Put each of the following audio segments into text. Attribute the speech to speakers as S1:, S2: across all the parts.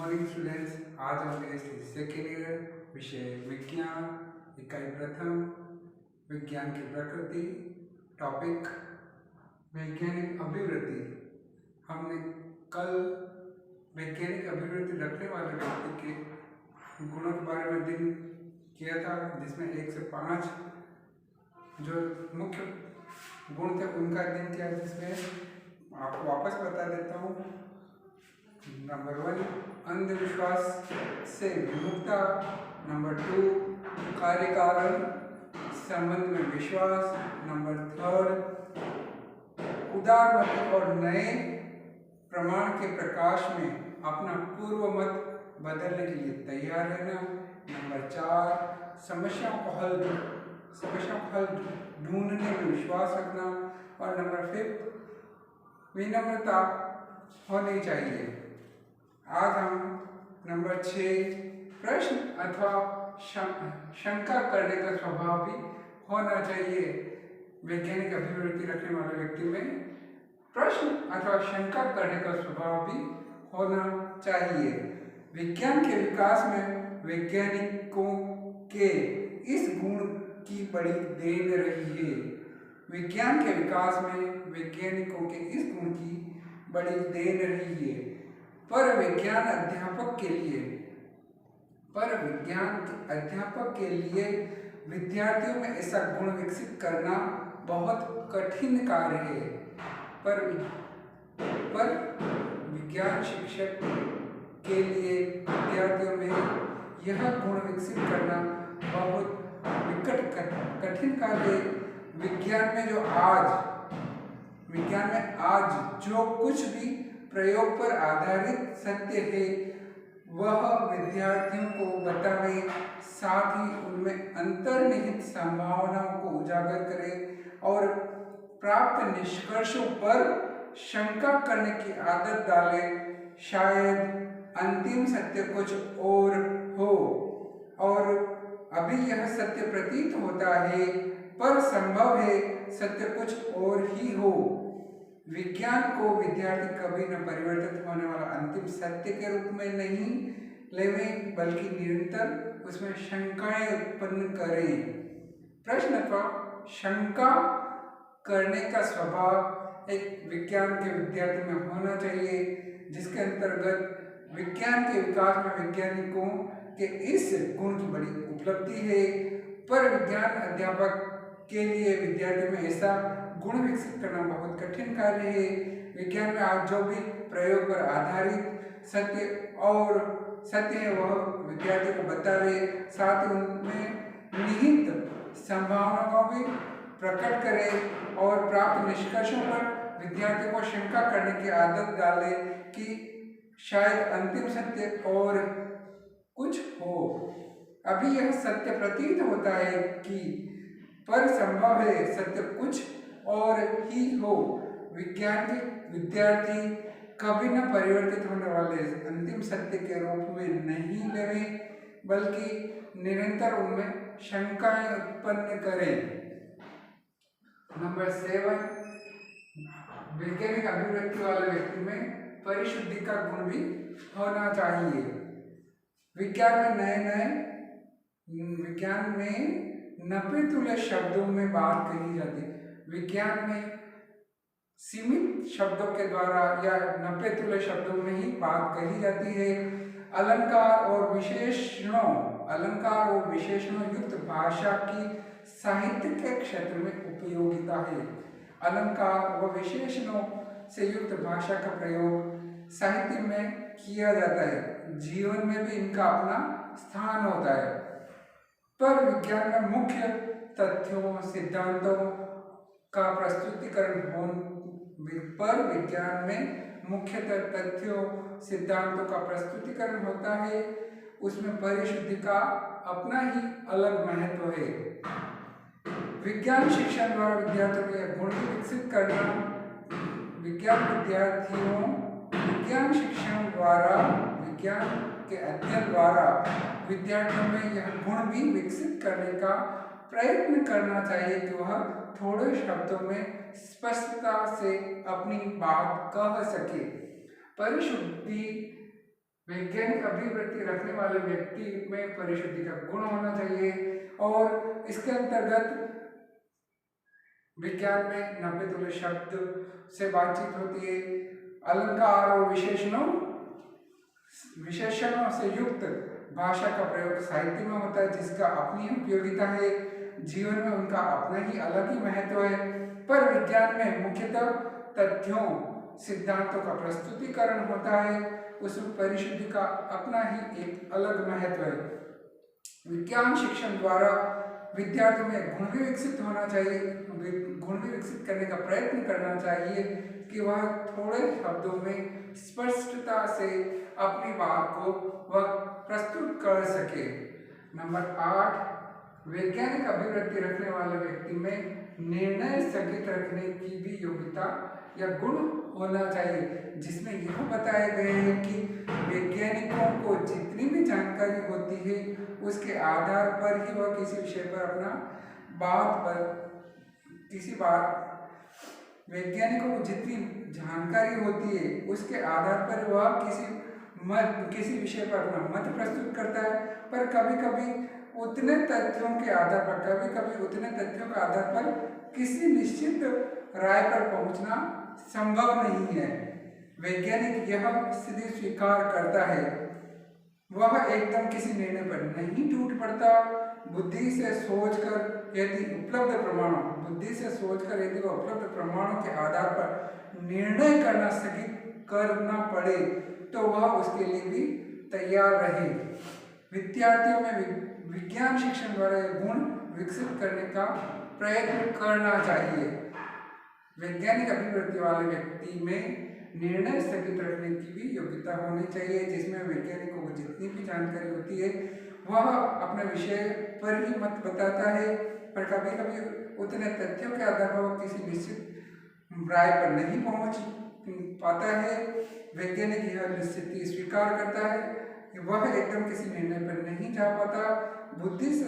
S1: Morning students. आज हम second year विषय विज्ञान इकाई प्रथम विज्ञान की प्रकृति टॉपिक वैज्ञानिक अभिवृत्ति। हमने कल वैज्ञानिक अभिवृत्ति रखने वाले व्यक्ति के गुणों के बारे में दिन किया था, जिसमें 1 से 5 जो मुख्य गुण थे उनका अध्ययन किया, जिसमें आपको वापस बता देता हूँ। नंबर 1 अंधविश्वास से विमुक्ता। नंबर 2 कार्य कारण संबंध में विश्वास। नंबर 3 उदार मत और नए प्रमाण के प्रकाश में अपना पूर्व मत बदलने के लिए तैयार रहना। नंबर 4 समस्याओं को हल ढूंढने में विश्वास रखना। और नंबर 5 विनम्रता होनी चाहिए। आज हम नंबर 6 प्रश्न अथवा शंका करने का स्वभाव भी होना चाहिए। वैज्ञानिक अभिवृत्ति रखने वाले व्यक्ति में प्रश्न अथवा शंका करने का स्वभाव भी होना चाहिए। विज्ञान के विकास में वैज्ञानिकों के इस गुण की बड़ी देन रही है। विज्ञान के विकास में वैज्ञानिकों के इस गुण की बड़ी देन रही है। पर विज्ञान अध्यापक के लिए विद्यार्थियों में ऐसा गुण विकसित करना बहुत कठिन कार्य है। पर विज्ञान शिक्षक के लिए विद्यार्थियों में यह गुण विकसित करना बहुत कठिन कार्य है। विज्ञान में आज जो कुछ भी प्रयोग पर आधारित सत्य है वह विद्यार्थियों को बतावे, साथ ही उनमें अंतर्निहित संभावनाओं को उजागर करे और प्राप्त निष्कर्षों पर शंका करने की आदत डाले। शायद अंतिम सत्य कुछ और हो और अभी यह सत्य प्रतीत होता है, पर संभव है सत्य कुछ और ही हो। विज्ञान को विद्यार्थी कभी न परिवर्तित होने वाला अंतिम सत्य के रूप में नहीं लेवे, बल्कि निरंतर उसमें शंकाएं उत्पन्न करें। प्रश्न अथवा शंका करने का स्वभाव एक विज्ञान के विद्यार्थी में होना चाहिए, जिसके अंतर्गत विज्ञान के विकास में वैज्ञानिकों के इस गुण की बड़ी उपलब्धि है। पर विज्ञान अध्यापक के लिए विद्यार्थियों में ऐसा गुण विकसित करना बहुत कठिन कार्य है। विज्ञान में आज जो भी प्रयोग पर आधारित सत्य है वह विद्यार्थी को बतावे, साथ ही उनमें निहित संभावनाओं को भी प्रकट करे और प्राप्त निष्कर्षों पर विद्यार्थी को शंका करने की आदत डाले कि शायद अंतिम सत्य और कुछ हो। अभी यह सत्य प्रतीत होता है कि पर संभव है सत्य कुछ और ही हो। विज्ञान के विद्यार्थी कभी न परिवर्तित होने वाले अंतिम सत्य के रूप में नहीं लेवे, बल्कि निरंतर उनमें शंकाएं उत्पन्न करें। नंबर 7 वैज्ञानिक अभिवृत्ति वाले व्यक्ति में परिशुद्धि का गुण भी होना चाहिए। विज्ञान में नब्बे तुल्य शब्दों में बात कही जाती है। विज्ञान में सीमित शब्दों के द्वारा या 90 तुल्य शब्दों में ही बात कही जाती है। अलंकार और विशेषणों युक्त भाषा की साहित्य के क्षेत्र में उपयोगिता है। अलंकार व विशेषणों से युक्त भाषा का प्रयोग साहित्य में किया जाता है। जीवन में भी इनका अपना स्थान होता है। पर विज्ञान में मुख्य तथ्यों सिद्धांतों का प्रस्तुतिकरण होता है। उसमें परिशुद्धि का अपना ही अलग महत्व है। विज्ञान शिक्षण द्वारा विद्यार्थियों में यह गुण विकसित करना, विज्ञान शिक्षण द्वारा विज्ञान के अध्ययन द्वारा विद्यार्थियों में यह गुण भी विकसित करने का प्रयत्न करना चाहिए कि वह थोड़े शब्दों में स्पष्टता से अपनी बात कह सके। परिशुद्धि वैज्ञानिक अभिवृत्ति रखने वाले व्यक्ति में परिशुद्धि का गुण होना चाहिए और इसके अंतर्गत विज्ञान में 90 तुल्य शब्द से बातचीत होती है। अलंकार और विशेषणों से युक्त भाषा का प्रयोग साहित्य में होता है, जिसका अपनी उपयोगिता है। जीवन में उनका अपना ही अलग ही महत्व है, पर विज्ञान में मुख्यतः तथ्यों सिद्धांतों का प्रस्तुतिकरण होता है। उसमें परिशुद्धि का अपना ही एक अलग महत्व है। विज्ञान शिक्षण द्वारा विद्यार्थियों में गुण भी विकसित होना चाहिए, गुण भी विकसित करने का प्रयत्न करना चाहिए कि वह थोड़े शब्दों में स्पष्टता से अपनी बात को वह प्रस्तुत कर सके। नंबर 8, वैज्ञानिक अभिवृत्ति रखने वाले व्यक्ति में निर्णय स्थगित रखने की भी योग्यता या गुण होना चाहिए, जिसमें यह बताए गए हैं कि वैज्ञानिकों को जितनी भी जानकारी होती है उसके आधार पर ही वह किसी विषय पर अपना वैज्ञानिकों को जितनी जानकारी होती है उसके आधार पर वह किसी विषय पर अपना मत प्रस्तुत करता है। पर कभी कभी उतने तथ्यों के आधार पर किसी निश्चित राय पर पहुंचना संभव नहीं है। वैज्ञानिक यह स्थिति स्वीकार करता है, वह एकदम किसी निर्णय पर नहीं टूट पड़ता। बुद्धि से सोचकर यदि उपलब्ध प्रमाणों के आधार पर निर्णय करना स्थगित करना पड़े तो वह उसके लिए भी तैयार रहे। विद्यार्थियों में विज्ञान शिक्षण द्वारा यह गुण विकसित करने का प्रयत्न करना चाहिए। वैज्ञानिक अभिवृत्ति वाले व्यक्ति में निर्णय स्थगित रखने की भी योग्यता होनी चाहिए, जिसमें वैज्ञानिकों को जितनी भी जानकारी होती है वह अपने विषय पर ही मत बताता है, पर कभी कभी उतने तथ्यों के आधार पर वह किसी निश्चित राय पर नहीं पहुंच पाता है। वैज्ञानिक यह स्थिति स्वीकार करता है कि वह एकदम किसी निर्णय पर नहीं जा पाता। बुद्धि से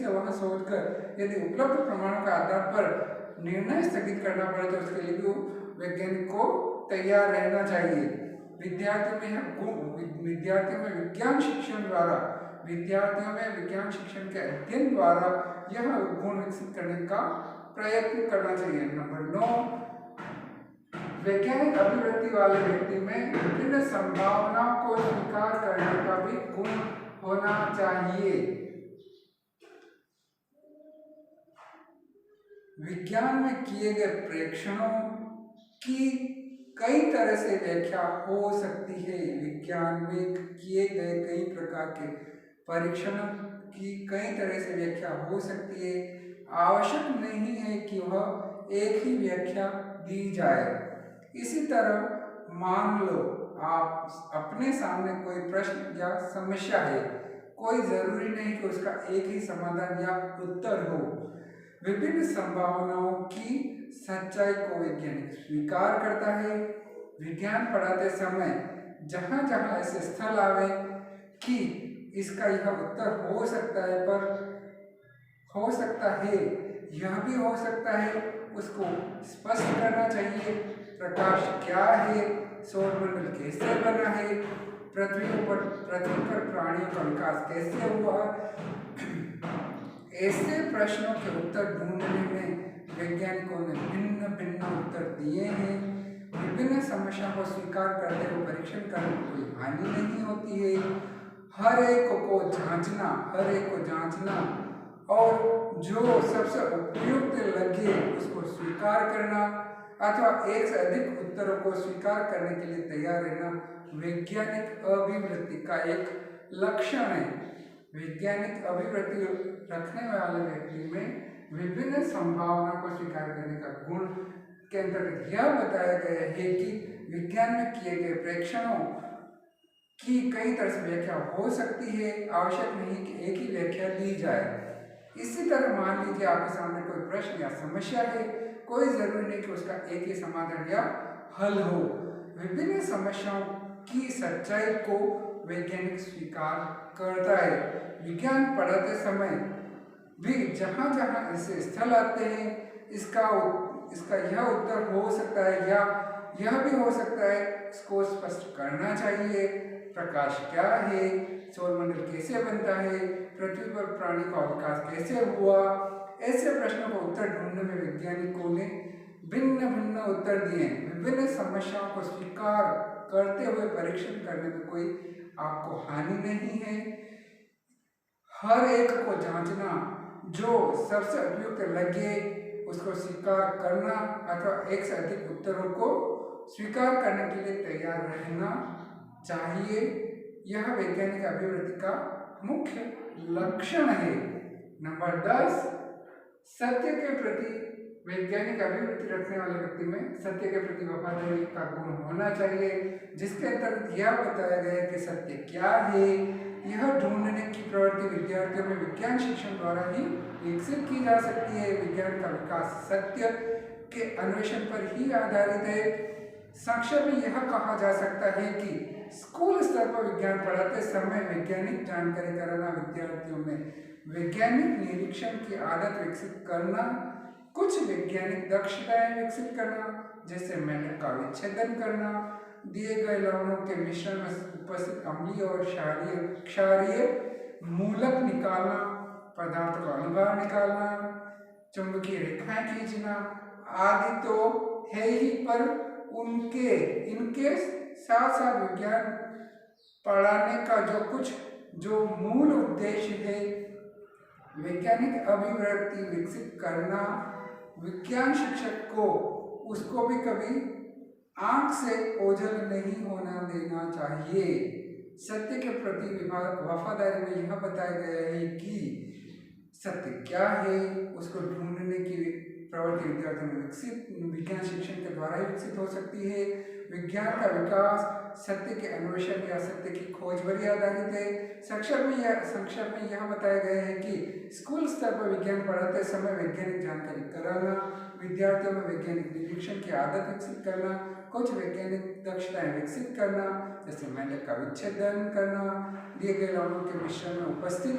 S1: वह सोचकर यदि उपलब्ध प्रमाणों के आधार पर निर्णय स्थगित करना पड़े तो उसके लिए भी वैज्ञानिक को तैयार रहना चाहिए। विद्यार्थियों में विज्ञान शिक्षण के अध्ययन द्वारा यह गुण विकसित करने का प्रयत्न करना चाहिए। नंबर 9, वैज्ञानिक अभिवृत्ति वाले व्यक्ति में विभिन्न संभावनाओं को स्वीकार करने का भी गुण होना चाहिए। विज्ञान में किए गए प्रेक्षणों की कई तरह से व्याख्या हो सकती है। विज्ञान में किए गए कई प्रकार के परीक्षण की कई तरह से व्याख्या हो सकती है। आवश्यक नहीं है कि वह एक ही व्याख्या दी जाए। इसी तरह मान लो आप अपने सामने कोई प्रश्न या समस्या है, कोई जरूरी नहीं कि उसका एक ही समाधान या उत्तर हो। विभिन्न संभावनाओं की सच्चाई को वैज्ञानिक स्वीकार करता है। विज्ञान पढ़ाते समय जहाँ जहाँ ऐसे स्थल आवे कि इसका यह उत्तर हो सकता है, पर हो सकता है यह भी हो सकता है, उसको स्पष्ट करना चाहिए। प्रकाश क्या है, सौरमंडल कैसे बना है, पृथ्वी पर प्राणियों का विकास कैसे हुआ। ऐसे प्रश्नों के उत्तर ढूंढने में वैज्ञानिकों ने भिन्न भिन्न उत्तर दिए हैं। विभिन्न समस्याओं को स्वीकार करते हुए परीक्षण करने में कोई हानि नहीं होती है। हर एक को जांचना और जो सबसे उपयुक्त लगे उसको स्वीकार करना अथवा एक से अधिक उत्तरों को स्वीकार करने के लिए तैयार रहना वैज्ञानिक अभिवृत्ति का एक लक्षण है। वैज्ञानिक अभिवृत्ति रखने वाले व्यक्ति में विभिन्न संभावनाओं को स्वीकार करने का गुण के अंतर्गत यह बताया गया है कि विज्ञान में किए गए प्रेक्षणों की कई तरह से व्याख्या हो सकती है। आवश्यक नहीं कि एक ही व्याख्या दी जाए। इसी तरह मान लीजिए आपके सामने कोई प्रश्न या समस्या है, कोई जरूरी नहीं कि उसका एक ही समाधान या हल हो। विभिन्न समस्याओं की सच्चाई को वैज्ञानिक स्वीकार करता है। विज्ञान पढ़ाते समय भी जहाँ जहाँ ऐसे स्थल आते हैं इसका यह उत्तर हो सकता है या यह भी हो सकता है इसको स्पष्ट करना चाहिए। प्रकाश क्या है, सौरमंडल कैसे बनता है, पृथ्वी पर प्राणी का विकास कैसे हुआ। ऐसे प्रश्नों का उत्तर ढूंढने में वैज्ञानिकों ने भिन्न भिन्न उत्तर दिए। विभिन्न समस्याओं को स्वीकार करते हुए परीक्षण करने में कोई आपको हानि नहीं है। हर एक को जांचना, जो सबसे उपयुक्त लगे उसको स्वीकार करना अथवा एक से अधिक उत्तरों को स्वीकार करने के लिए तैयार रहना चाहिए। यह वैज्ञानिक अभिवृद्धि का मुख्य लक्षण है। नंबर 10, सत्य के प्रति वैज्ञानिक अभिवृत्ति रखने वाले व्यक्ति में सत्य के प्रति वफादारी का गुण होना चाहिए, जिसके अंतर्गत यह बताया गया है कि सत्य क्या है। यह ढूंढने की प्रवृत्ति विद्यार्थियों में विज्ञान शिक्षण द्वारा ही विकसित की जा सकती है। विज्ञान का विकास सत्य के अन्वेषण पर ही आधारित है। संक्षेप में यह कहा जा सकता है कि स्कूल स्तर पर विज्ञान पढ़ाते समय वैज्ञानिक जानकारी कराना, विद्यार्थियों में वैज्ञानिक निरीक्षण की आदत विकसित करना, कुछ वैज्ञानिक दक्षताएं विकसित करना, जैसे मेंढक का विच्छेदन करना, दिए गए लवणों के मिश्रण में उपस्थित अम्लीय और क्षारीय मूलक निकालना, पदार्थों का अनुभार निकालना, चुंबकीय रेखाएं खींचना आदि तो है ही, पर इनके साथ साथ विज्ञान पढ़ाने का जो मूल उद्देश्य है, वैज्ञानिक अभिवृत्ति विकसित करना, विज्ञान शिक्षक को उसको भी कभी आंख से ओझल नहीं होना देना चाहिए। सत्य के प्रति वफादारी में यह बताया गया है कि सत्य क्या है, उसको ढूंढने की प्रवृत्ति विद्यार्थियों में विकसित विज्ञान शिक्षण के द्वारा ही विकसित हो सकती है। विज्ञान का विकास सत्य के अन्वेषण या सत्य की खोज पर ही आधारित है। संक्षेप में यह बताया गया है कि स्कूल स्तर पर विज्ञान पढ़ाते समय वैज्ञानिक जानकारी कराना, विद्यार्थियों में वैज्ञानिक निरीक्षण की आदत विकसित करना, कुछ वैज्ञानिक दक्षताएं विकसित करना, जैसे मेंढक का विच्छेदन करना, दिए गए लवणों के मिश्रण में उपस्थित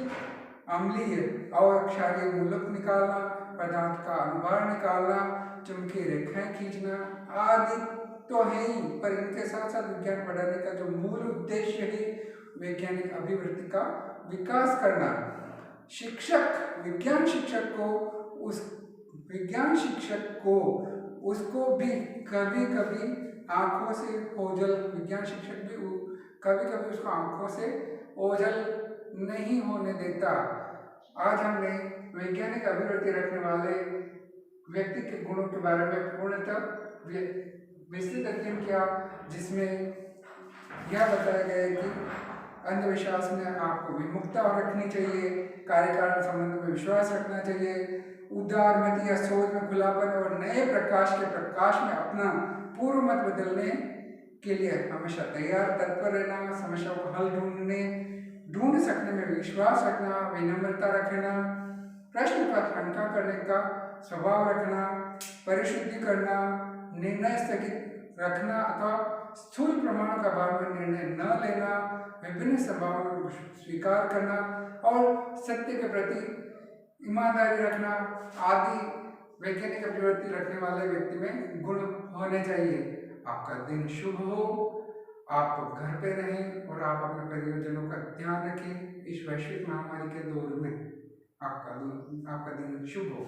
S1: अम्लीय और क्षारीय मूलक निकालना, पदार्थ का अनुभार निकालना, चुंबकीय रेखाएं खींचना आदि तो है ही, पर इनके साथ साथ विज्ञान पढ़ाने का जो मूल उद्देश्य है, वैज्ञानिक अभिवृत्ति का विकास करना। विज्ञान शिक्षक को उसको भी कभी कभी आंखों से ओझल, विज्ञान शिक्षक भी कभी कभी उसको आंखों से ओझल नहीं होने देता। आज हमने वैज्ञानिक अभिवृत्ति रखने वाले व्यक्ति के गुणों के बारे में पूर्णतः विस्तृत अध्ययन किया, जिसमें यह बताया गया है कि अंधविश्वास में आपको विमुखता रखनी चाहिए, कार्यकारण संबंध में विश्वास रखना चाहिए, उदारमति या सोच में खुलापन और नए प्रकाश में अपना पूर्व मत बदलने के लिए हमेशा तैयार तत्पर रहना, समस्याओं को हल ढूंढ सकने में विश्वास रखना, विनम्रता रखना, प्रश्न पर शंका करने का स्वभाव रखना, परिशुद्धि करना, निर्णय स्थगित रखना अथवा स्थूल प्रमाणों का बाद में निर्णय न लेना, विभिन्न संभावनाओं को स्वीकार करना और सत्य के प्रति ईमानदारी रखना आदि वैज्ञानिक अभिवृत्ति रखने वाले व्यक्ति में गुण होने चाहिए। आपका दिन शुभ हो, आप घर पे रहें और आप अपने परियोजनों का ध्यान रखें। इस वैश्विक महामारी के दौर में आपका दिन शुभ हो।